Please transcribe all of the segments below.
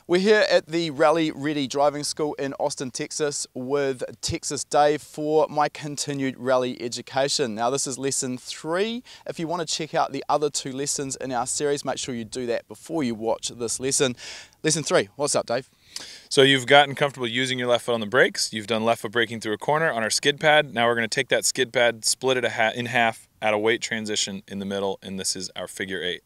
We're here at the Rally Ready Driving School in Austin, Texas with Texas Dave for my continued rally education. Now this is lesson 3. If you want to check out the other 2 lessons in our series, make sure you do that before you watch this lesson. Lesson 3, what's up Dave? So you've gotten comfortable using your left foot on the brakes, you've done left foot braking through a corner on our skid pad. Now we're going to take that skid pad, split it in half, add a weight transition in the middle, and this is our figure 8.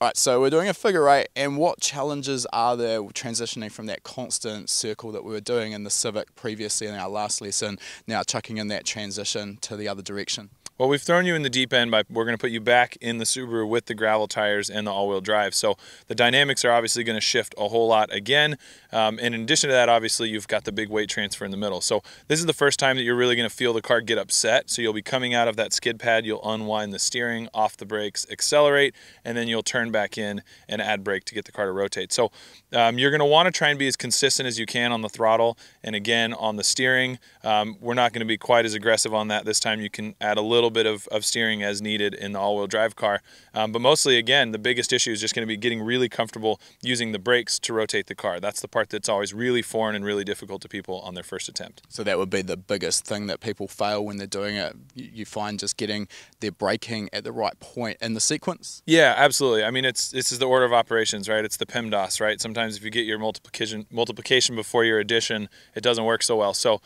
Alright, so we're doing a figure 8, and what challenges are there transitioning from that constant circle that we were doing in the Civic previously in our last lesson, now chucking in that transition to the other direction? Well, we've thrown you in the deep end by we're going to put you back in the Subaru with the gravel tires and the all-wheel drive. So the dynamics are obviously going to shift a whole lot again. And in addition to that, obviously, you've got the big weight transfer in the middle. So this is the first time that you're really going to feel the car get upset. So you'll be coming out of that skid pad, you'll unwind the steering, off the brakes, accelerate, and then you'll turn back in and add brake to get the car to rotate. So you're going to want to try and be as consistent as you can on the throttle and again on the steering. We're not going to be quite as aggressive on that this time. You can add a little bit of steering as needed in the all-wheel drive car. But mostly, again, the biggest issue is just going to be getting really comfortable using the brakes to rotate the car. That's the part that's always really foreign and really difficult to people on their first attempt. So that would be the biggest thing that people fail when they're doing it. You find just getting their braking at the right point in the sequence? Yeah, absolutely. I mean, this is the order of operations, right? It's the PEMDAS, right? Sometimes if you get your multiplication before your addition, it doesn't work so well. So,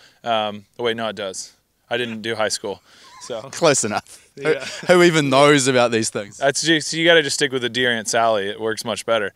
wait, no, it does. I didn't do high school. So close enough. Yeah. Who even knows about these things? That's just, you got to just stick with the Dear Aunt Sally. It works much better.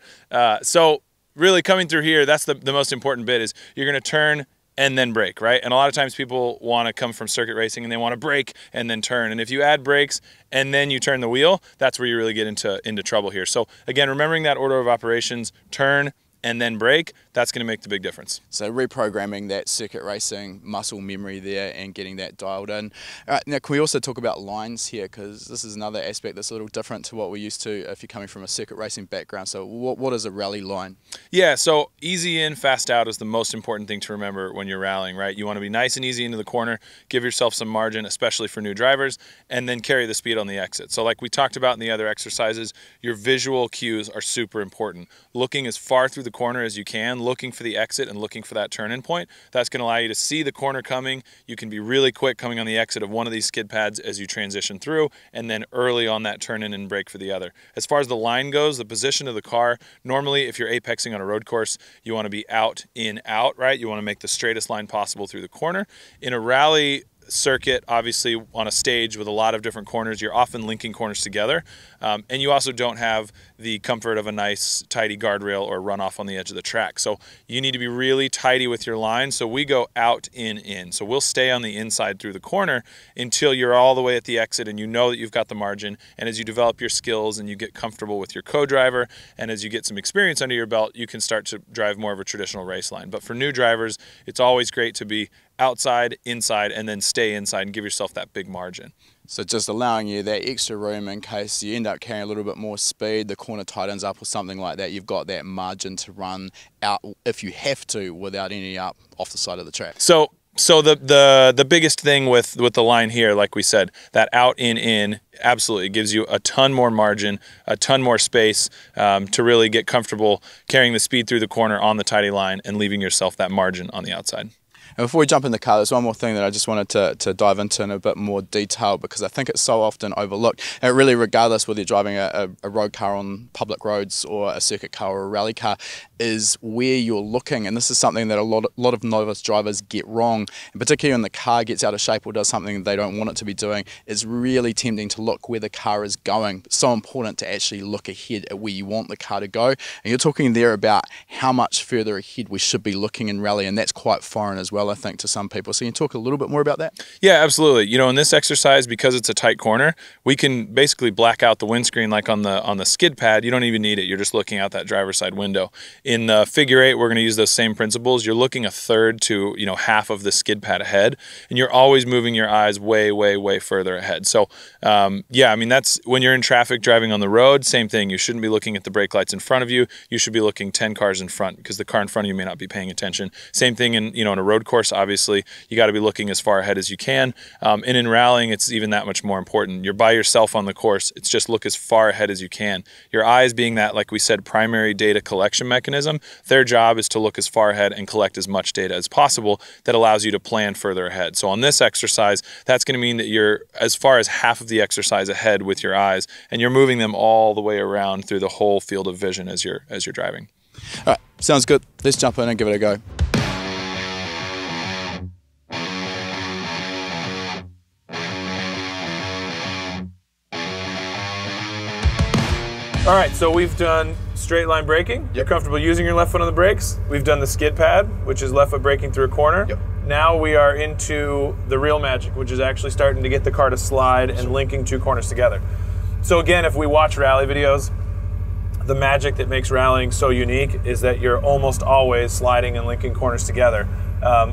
So really coming through here, that's the most important bit is you're going to turn and then brake, right? And a lot of times people want to come from circuit racing and they want to brake and then turn. And if you add brakes and then you turn the wheel, that's where you really get into trouble here. So again, remembering that order of operations, turn and then brake, that's going to make the big difference. So reprogramming that circuit racing muscle memory there and getting that dialed in. All right, now can we also talk about lines here, because this is another aspect that's a little different to what we're used to if you're coming from a circuit racing background. So what is a rally line? Yeah, so easy in, fast out is the most important thing to remember when you're rallying, right? You want to be nice and easy into the corner, give yourself some margin, especially for new drivers, and then carry the speed on the exit. So like we talked about in the other exercises, your visual cues are super important. Looking as far through the corner as you can, looking for the exit and looking for that turn-in point. That's going to allow you to see the corner coming. You can be really quick coming on the exit of one of these skid pads as you transition through, and then early on that turn-in and brake for the other. As far as the line goes, the position of the car, normally if you're apexing on a road course, you want to be out, in, out, right? You want to make the straightest line possible through the corner. In a rally circuit, obviously on a stage with a lot of different corners, you're often linking corners together, and you also don't have the comfort of a nice tidy guardrail or runoff on the edge of the track. So you need to be really tidy with your line. So we go out, in. So we'll stay on the inside through the corner until you're all the way at the exit and you know that you've got the margin. And as you develop your skills and you get comfortable with your co-driver, and as you get some experience under your belt, you can start to drive more of a traditional race line. But for new drivers, it's always great to be outside, inside, and then stay inside and give yourself that big margin. So just allowing you that extra room in case you end up carrying a little bit more speed, the corner tightens up or something like that, you've got that margin to run out if you have to without ending up off the side of the track. So the biggest thing with the line here, like we said, that out, in, absolutely gives you a ton more margin, a ton more space to really get comfortable carrying the speed through the corner on the tidy line and leaving yourself that margin on the outside. And before we jump in the car, there's one more thing that I just wanted to dive into in a bit more detail, because I think it's so often overlooked. And really, regardless whether you're driving a road car on public roads or a circuit car or a rally car, is where you're looking. And this is something that a lot of novice drivers get wrong, and particularly when the car gets out of shape or does something they don't want it to be doing. It's really tempting to look where the car is going. It's so important to actually look ahead at where you want the car to go. And you're talking there about how much further ahead we should be looking in rally, and that's quite foreign as well, I think, to some people. So can you talk a little bit more about that? Yeah, absolutely. You know, in this exercise, because it's a tight corner, we can basically black out the windscreen like on the skid pad. You don't even need it. You're just looking out that driver's side window. In the figure 8, we're going to use those same principles. You're looking a third to, half of the skid pad ahead, and you're always moving your eyes way, way, way further ahead. So, yeah, I mean, that's when you're in traffic driving on the road, same thing. You shouldn't be looking at the brake lights in front of you. You should be looking 10 cars in front, because the car in front of you may not be paying attention. Same thing in a road course, obviously, you got to be looking as far ahead as you can. And in rallying, it's even that much more important. You're by yourself on the course. It's just look as far ahead as you can. Your eyes being that, like we said, primary data collection mechanism, their job is to look as far ahead and collect as much data as possible that allows you to plan further ahead. So on this exercise, that's going to mean that you're as far as half of the exercise ahead with your eyes, and you're moving them all the way around through the whole field of vision as you're driving. All right, sounds good. Let's jump in and give it a go. All right, so we've done straight line braking. Yep. You're comfortable using your left foot on the brakes. We've done the skid pad, which is left foot braking through a corner. Yep. Now we are into the real magic, which is actually starting to get the car to slide and linking two corners together. So again, if we watch rally videos, the magic that makes rallying so unique is that you're almost always sliding and linking corners together,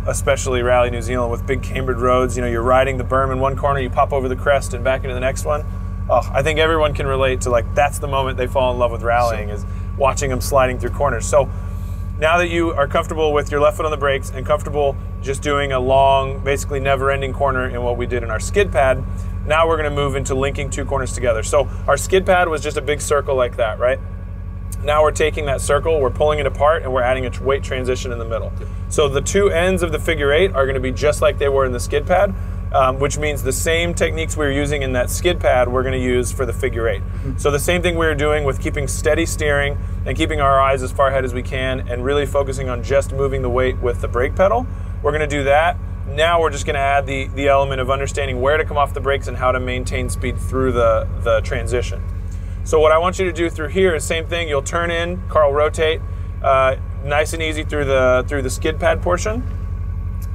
especially Rally New Zealand with big cambered roads. You know, you're riding the berm in one corner, you pop over the crest and back into the next one. Oh, I think everyone can relate to, like, that's the moment they fall in love with rallying, is watching them sliding through corners. So now that you are comfortable with your left foot on the brakes and comfortable just doing a long, basically never-ending corner in what we did in our skid pad, now we're going to move into linking two corners together. So our skid pad was just a big circle like that, right? Now we're taking that circle, we're pulling it apart, and we're adding a weight transition in the middle. So the two ends of the figure eight are going to be just like they were in the skid pad, which means the same techniques we were using in that skid pad we're going to use for the figure eight. So the same thing we were doing with keeping steady steering and keeping our eyes as far ahead as we can and really focusing on just moving the weight with the brake pedal. We're going to do that. Now we're just going to add the element of understanding where to come off the brakes and how to maintain speed through the transition. So what I want you to do through here is same thing. You'll turn in, car will rotate, nice and easy through the skid pad portion.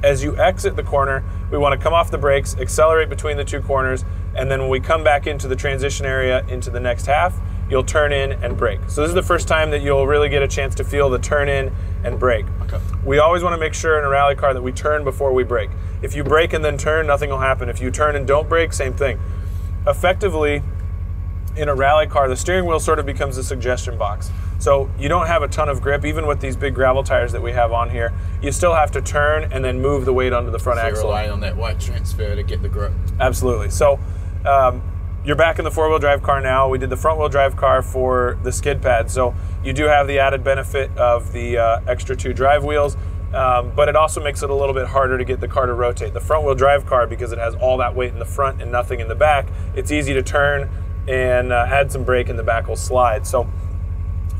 As you exit the corner, we want to come off the brakes, accelerate between the two corners, and then when we come back into the transition area into the next half, you'll turn in and brake. So this is the first time that you'll really get a chance to feel the turn in and brake. Okay. We always want to make sure in a rally car that we turn before we brake. If you brake and then turn, nothing will happen. If you turn and don't brake, same thing. Effectively, in a rally car, the steering wheel sort of becomes a suggestion box. So you don't have a ton of grip, even with these big gravel tires that we have on here. You still have to turn and then move the weight onto the front axle. You're relying on that weight transfer to get the grip. Absolutely. So you're back in the four-wheel drive car now. We did the front-wheel drive car for the skid pad. So you do have the added benefit of the extra two drive wheels, but it also makes it a little bit harder to get the car to rotate. The front-wheel drive car, because it has all that weight in the front and nothing in the back, it's easy to turn and add some brake and the back will slide. So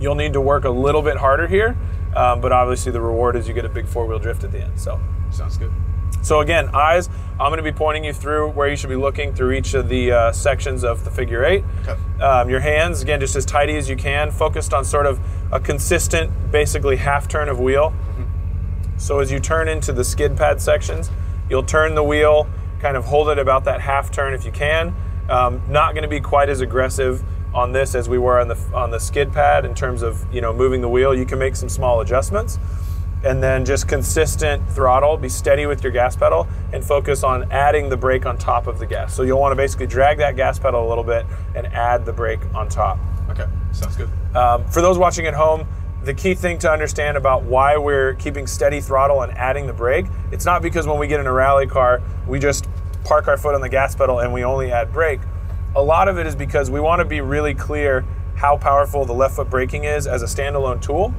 you'll need to work a little bit harder here, but obviously the reward is you get a big four-wheel drift at the end. So sounds good. So again, eyes, I'm going to be pointing you through where you should be looking through each of the sections of the figure eight. Okay. Your hands, again, just as tidy as you can, focused on sort of a consistent, basically half turn of wheel. Mm-hmm. So as you turn into the skid pad sections, you'll turn the wheel, kind of hold it about that half turn if you can. Not going to be quite as aggressive on this as we were on the skid pad in terms of, you know, moving the wheel. You can make some small adjustments, and then just consistent throttle. Be steady with your gas pedal and focus on adding the brake on top of the gas. So you'll want to basically drag that gas pedal a little bit and add the brake on top. Okay, sounds good. For those watching at home, the key thing to understand about why we're keeping steady throttle and adding the brake, it's not because when we get in a rally car, we just park our foot on the gas pedal and we only add brake. A lot of it is because we want to be really clear how powerful the left foot braking is as a standalone tool.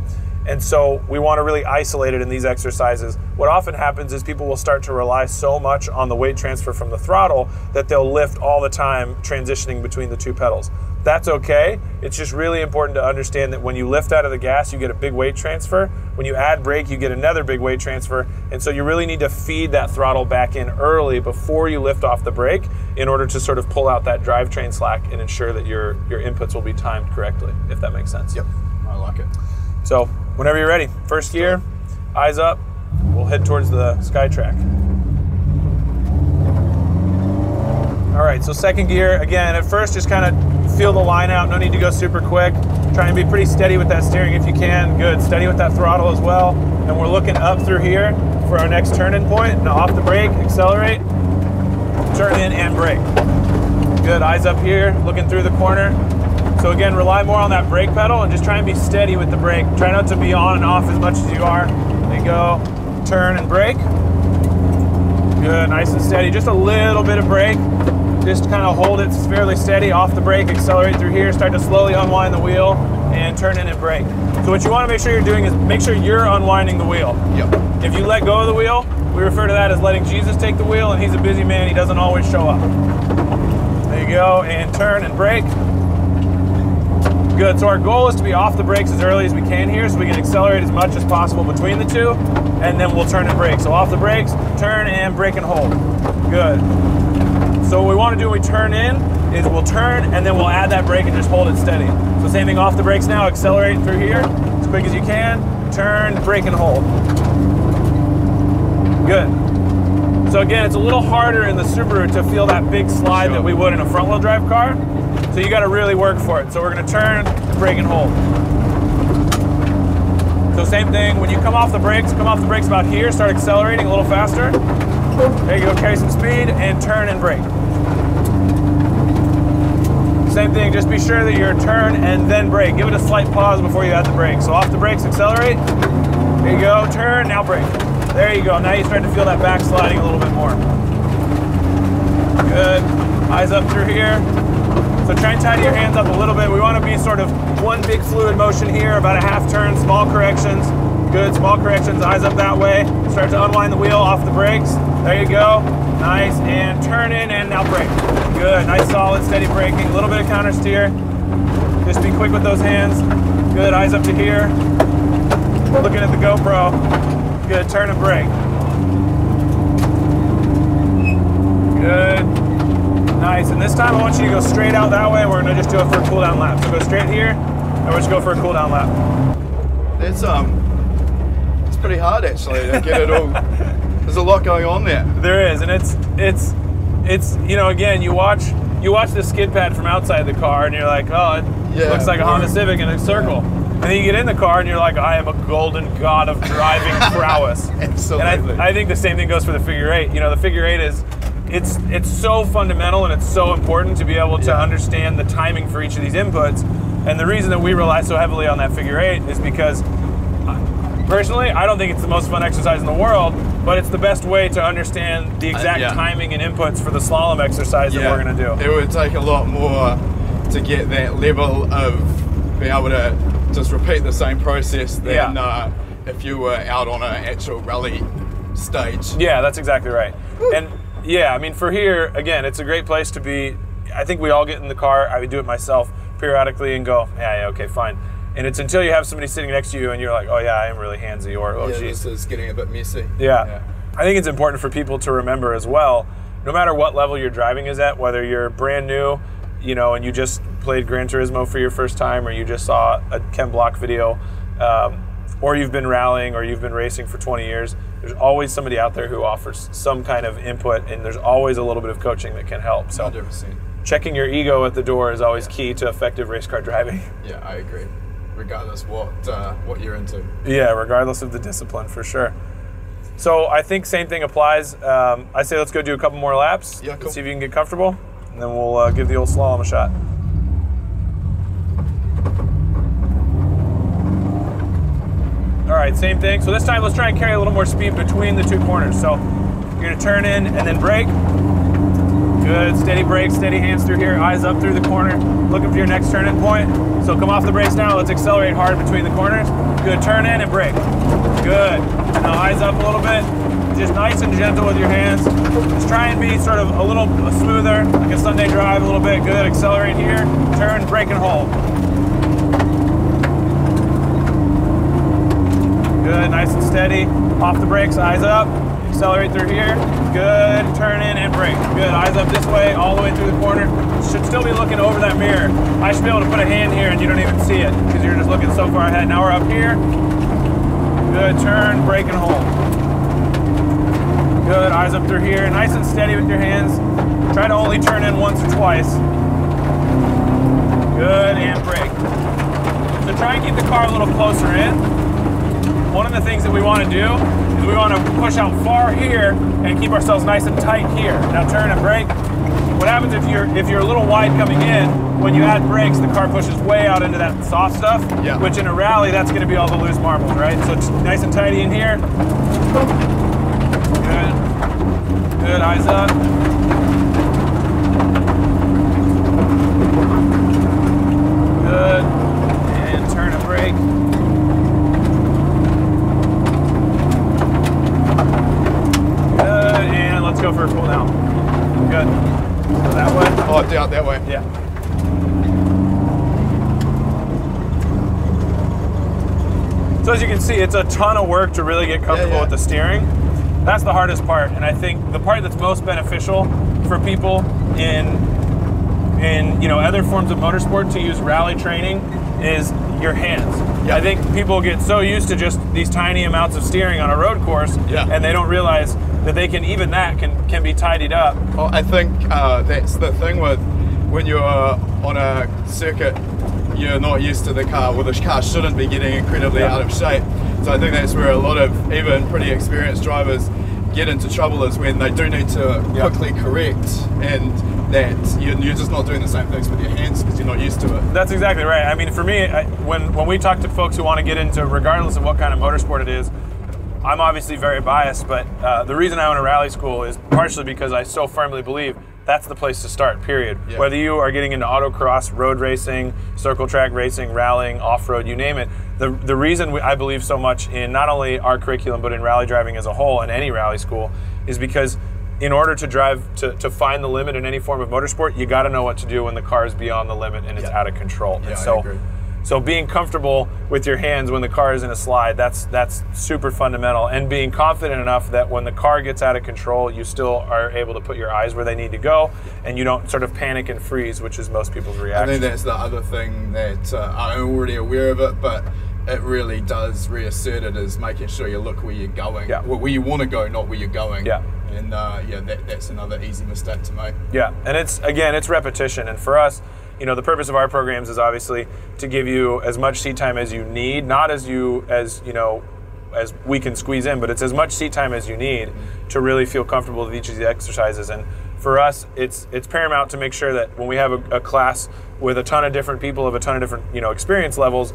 And so we want to really isolate it in these exercises. What often happens is people will start to rely so much on the weight transfer from the throttle that they'll lift all the time transitioning between the two pedals. That's okay. It's just really important to understand that when you lift out of the gas, you get a big weight transfer. When you add brake, you get another big weight transfer. And so you really need to feed that throttle back in early before you lift off the brake in order to sort of pull out that drivetrain slack and ensure that your inputs will be timed correctly, if that makes sense. Yep, I like it. So whenever you're ready, first gear, eyes up, we'll head towards the SkyTrack. All right, so second gear, again, at first just kind of feel the line out, no need to go super quick. Try and be pretty steady with that steering if you can. Good, steady with that throttle as well. And we're looking up through here for our next turn-in point. Now off the brake, accelerate, turn in and brake. Good, eyes up here, looking through the corner. So again, rely more on that brake pedal and just try and be steady with the brake. Try not to be on and off as much as you are. There you go. turn and brake. Good, nice and steady. Just a little bit of brake. Just kind of hold it fairly steady off the brake, accelerate through here, start to slowly unwind the wheel, and turn in and brake. So what you want to make sure you're doing is make sure you're unwinding the wheel. Yep. If you let go of the wheel, we refer to that as letting Jesus take the wheel, and he's a busy man, he doesn't always show up. There you go, and turn and brake. Good, so our goal is to be off the brakes as early as we can here so we can accelerate as much as possible between the two, and then we'll turn and brake. So off the brakes, turn and brake and hold. Good. So what we want to do when we turn in is we'll turn and then we'll add that brake and just hold it steady. So same thing off the brakes now, accelerate through here as quick as you can, turn, brake and hold. Good. So again, it's a little harder in the Subaru to feel that big slide that we would in a front wheel drive car. So you got to really work for it. So we're going to turn and brake and hold. So same thing, when you come off the brakes about here, start accelerating a little faster. There you go, carry some speed and turn and brake. Same thing, just be sure that you're turn and then brake. Give it a slight pause before you add the brake. So off the brakes, accelerate. There you go, turn, now brake. There you go, now you start to feel that backsliding a little bit more. Good, eyes up through here. So try and tidy your hands up a little bit. We want to be sort of one big fluid motion here, about a half turn, small corrections. Good, small corrections, eyes up that way. Start to unwind the wheel off the brakes. There you go, nice, and turn in and now brake. Good, nice solid steady braking, a little bit of counter steer. Just be quick with those hands. Good, eyes up to here. Looking at the GoPro. Good, turn and brake. Good, nice, and this time I want you to go straight out that way. We're gonna just do it for a cool down lap. So go straight here, and we'll just go for a cool down lap. It's pretty hard actually to get it all. There's a lot going on there. There is, and it's you know, again, you watch the skid pad from outside the car and you're like, oh, it looks like a Honda Civic in a circle. And then you get in the car and you're like, I am a golden god of driving prowess. Absolutely. And I think the same thing goes for the figure eight. You know, the figure eight is, it's so fundamental and it's so important to be able to understand the timing for each of these inputs. And the reason that we rely so heavily on that figure eight is because personally, I don't think it's the most fun exercise in the world, but it's the best way to understand the exact timing and inputs for the slalom exercise that we're going to do. It would take a lot more to get that level of being able to just repeat the same process than if you were out on an actual rally stage. Yeah, that's exactly right. And yeah, I mean, for here, again, it's a great place to be. I think we all get in the car, I would do it myself periodically and go, yeah, okay, fine. And it's until you have somebody sitting next to you and you're like, oh yeah, I am really handsy, or oh geez, this is getting a bit messy. Yeah. I think it's important for people to remember as well, no matter what level your driving is at, whether you're brand new, you know, and you just played Gran Turismo for your first time, or you just saw a Ken Block video, or you've been rallying or you've been racing for 20 years, there's always somebody out there who offers some kind of input, and there's always a little bit of coaching that can help. So 100%. Checking your ego at the door is always key to effective race car driving. Yeah, I agree. Regardless what you're into. Yeah, regardless of the discipline, for sure. So I think same thing applies. I say let's go do a couple more laps. Yeah, cool. See if you can get comfortable, and then we'll give the old slalom a shot. All right, same thing. So this time let's try and carry a little more speed between the two corners. So you're gonna turn in and then brake. Good, steady brakes, steady hands through here, eyes up through the corner, looking for your next turn-in point. So come off the brakes now, let's accelerate hard between the corners. Good, turn in and brake. Good, now eyes up a little bit, just nice and gentle with your hands. Just try and be sort of a little smoother, like a Sunday drive a little bit. Good, accelerate here, turn, brake and hold. Good, nice and steady. Off the brakes, eyes up. Accelerate through here. Good, turn in and brake. Good, eyes up this way, all the way through the corner. Should still be looking over that mirror. I should be able to put a hand here and you don't even see it because you're just looking so far ahead. Now we're up here. Good, turn, brake and hold. Good, eyes up through here. Nice and steady with your hands. Try to only turn in once or twice. Good, and brake. So try and keep the car a little closer in. One of the things that we want to do is we want to push out far here and keep ourselves nice and tight here. Now turn and brake. What happens if you're a little wide coming in when you add brakes, the car pushes way out into that soft stuff, which in a rally, that's going to be all the loose marbles, right? So it's nice and tidy in here. Good. Good, eyes up. Good. And turn and brake. Good, and let's go for a pull down. Good. So that way. Oh, down that way. Yeah. So as you can see, it's a ton of work to really get comfortable with the steering. That's the hardest part, and I think the part that's most beneficial for people in other forms of motorsport to use rally training is your hands. I think people get so used to just these tiny amounts of steering on a road course, and they don't realize that they can, even that can be tidied up. Well, I think that's the thing with when you're on a circuit, you're not used to the car, well, the car shouldn't be getting incredibly out of shape. So I think that's where a lot of even pretty experienced drivers get into trouble, is when they do need to quickly correct, and that you're just not doing the same things with your hands because you're not used to it. That's exactly right. I mean, for me, when we talk to folks who want to get into, regardless of what kind of motorsport it is, I'm obviously very biased, but the reason I own a rally school is partially because I so firmly believe that's the place to start, period. Whether you are getting into autocross, road racing, circle track racing, rallying, off-road, you name it, the reason I believe so much in not only our curriculum, but in rally driving as a whole, in any rally school, is because in order to drive, to find the limit in any form of motorsport, you got to know what to do when the car is beyond the limit and it's out of control. And I agree. So being comfortable with your hands when the car is in a slide, that's super fundamental. And being confident enough that when the car gets out of control, you still are able to put your eyes where they need to go, and you don't sort of panic and freeze, which is most people's reaction. I think that's the other thing that I'm already aware of it, but it really does reassert it, is making sure you look where you're going, where you want to go, not where you're going. And that's another easy mistake to make. And it's repetition. And for us, the purpose of our programs is obviously to give you as much seat time as you need, not as we can squeeze in, but it's as much seat time as you need to really feel comfortable with each of the exercises. And for us, it's paramount to make sure that when we have a class with a ton of different people of a ton of different experience levels,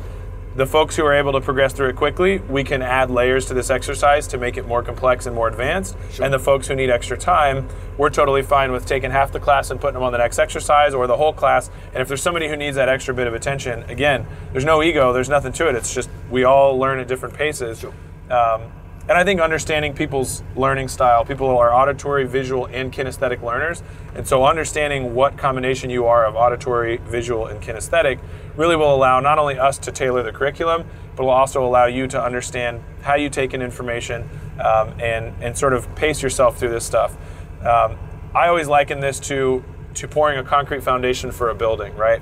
the folks who are able to progress through it quickly, we can add layers to this exercise to make it more complex and more advanced. And the folks who need extra time, we're totally fine with taking half the class and putting them on the next exercise, or the whole class. And if there's somebody who needs that extra bit of attention, again, there's no ego, there's nothing to it. It's just we all learn at different paces. And I think understanding people's learning style, people are auditory, visual, and kinesthetic learners. And so understanding what combination you are of auditory, visual, and kinesthetic really will allow not only us to tailor the curriculum, but will also allow you to understand how you take in information and sort of pace yourself through this stuff. I always liken this to pouring a concrete foundation for a building, right?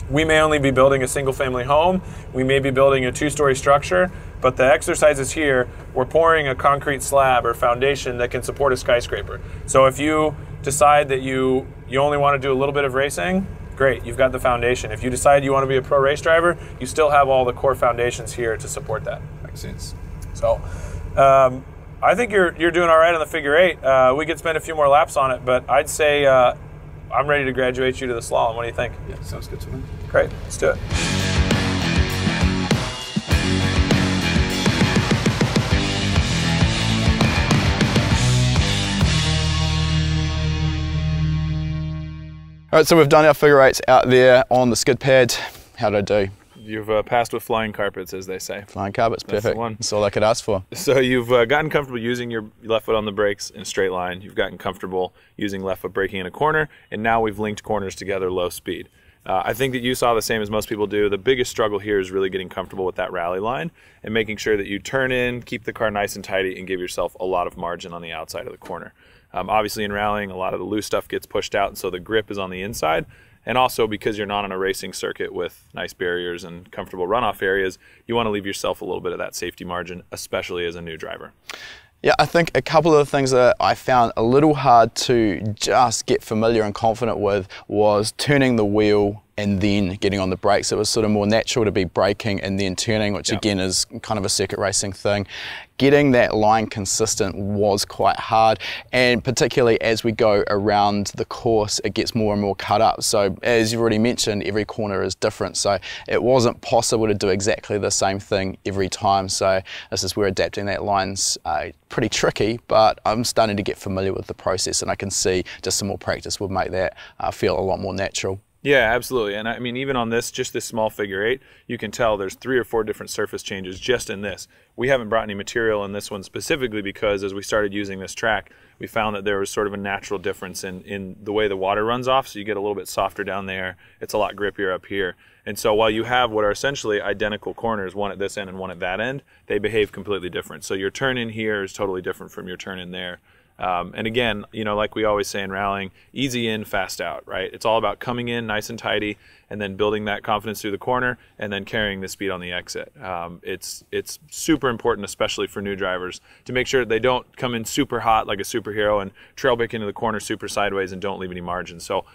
We may only be building a single-family home, we may be building a two-story structure, but the exercises here, we're pouring a concrete slab or foundation that can support a skyscraper. So if you decide that you only want to do a little bit of racing, great, you've got the foundation. If you decide you want to be a pro race driver, you still have all the core foundations here to support that. Makes sense. So I think you're doing all right on the figure eight. We could spend a few more laps on it, but I'd say I'm ready to graduate you to the slalom. What do you think? Yeah, sounds good to me. Great, let's do it. All right, so we've done our figure eights out there on the skid pad. How did I do? You've passed with flying carpets, as they say. Flying carpets, perfect. That's the one. That's all I could ask for. So you've gotten comfortable using your left foot on the brakes in a straight line. You've gotten comfortable using left foot braking in a corner, and now we've linked corners together low speed. I think that you saw the same as most people do. The biggest struggle here is really getting comfortable with that rally line and making sure that you turn in, keep the car nice and tidy, and give yourself a lot of margin on the outside of the corner. Obviously in rallying, a lot of the loose stuff gets pushed out, and so the grip is on the inside. And also because you're not on a racing circuit with nice barriers and comfortable runoff areas, you want to leave yourself a little bit of that safety margin, especially as a new driver. Yeah, I think a couple of the things that I found a little hard to just get familiar and confident with was turning the wheel and then getting on the brakes. It was sort of more natural to be braking and then turning, which again is kind of a circuit racing thing. Getting that line consistent was quite hard, and particularly as we go around the course, it gets more and more cut up. So as you've already mentioned, every corner is different, so it wasn't possible to do exactly the same thing every time. So this is where adapting that line's pretty tricky, but I'm starting to get familiar with the process, and I can see just some more practice would make that feel a lot more natural. Yeah, absolutely. And I mean, even on this, just this small figure eight, you can tell there's 3 or 4 different surface changes just in this. We haven't brought any material in this one specifically because as we started using this track, we found that there was sort of a natural difference in the way the water runs off. So you get a little bit softer down there. It's a lot grippier up here. And so while you have what are essentially identical corners, one at this end and one at that end, they behave completely different. So your turn in here is totally different from your turn in there. And again, you know, like we always say in rallying, easy in, fast out, right? It's all about coming in nice and tidy and then building that confidence through the corner and then carrying the speed on the exit. It's super important, especially for new drivers, to make sure they don't come in super hot like a superhero and trail back into the corner super sideways and don't leave any margin. So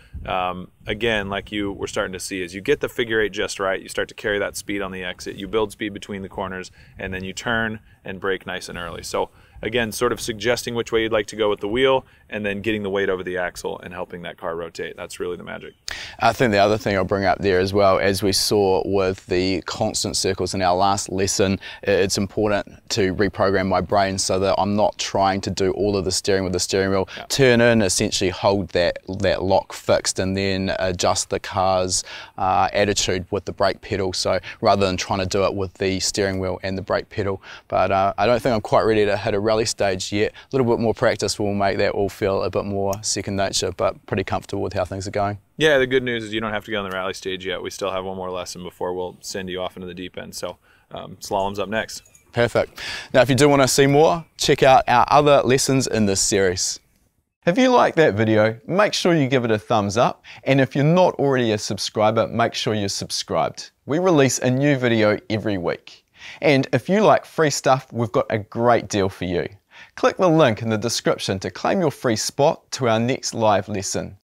again, like you were starting to see, as you get the figure eight just right, you start to carry that speed on the exit, you build speed between the corners, and then you turn and brake nice and early. So again, sort of suggesting which way you'd like to go with the wheel and then getting the weight over the axle and helping that car rotate. That's really the magic. I think the other thing I'll bring up there as well, as we saw with the constant circles in our last lesson, it's important to reprogram my brain so that I'm not trying to do all of the steering with the steering wheel. Yeah. Turn in, essentially hold that lock fixed, and then adjust the car's attitude with the brake pedal. So rather than trying to do it with the steering wheel and the brake pedal. But I don't think I'm quite ready to hit a rally stage yet. A little bit more practice will make that all feel a bit more second nature, but pretty comfortable with how things are going. Yeah, the good news is you don't have to go on the rally stage yet. We still have one more lesson before we'll send you off into the deep end. So slalom's up next. Perfect. Now, if you do want to see more, check out our other lessons in this series. If you like that video, make sure you give it a thumbs up. And if you're not already a subscriber, make sure you're subscribed. We release a new video every week. And if you like free stuff, we've got a great deal for you. Click the link in the description to claim your free spot to our next live lesson.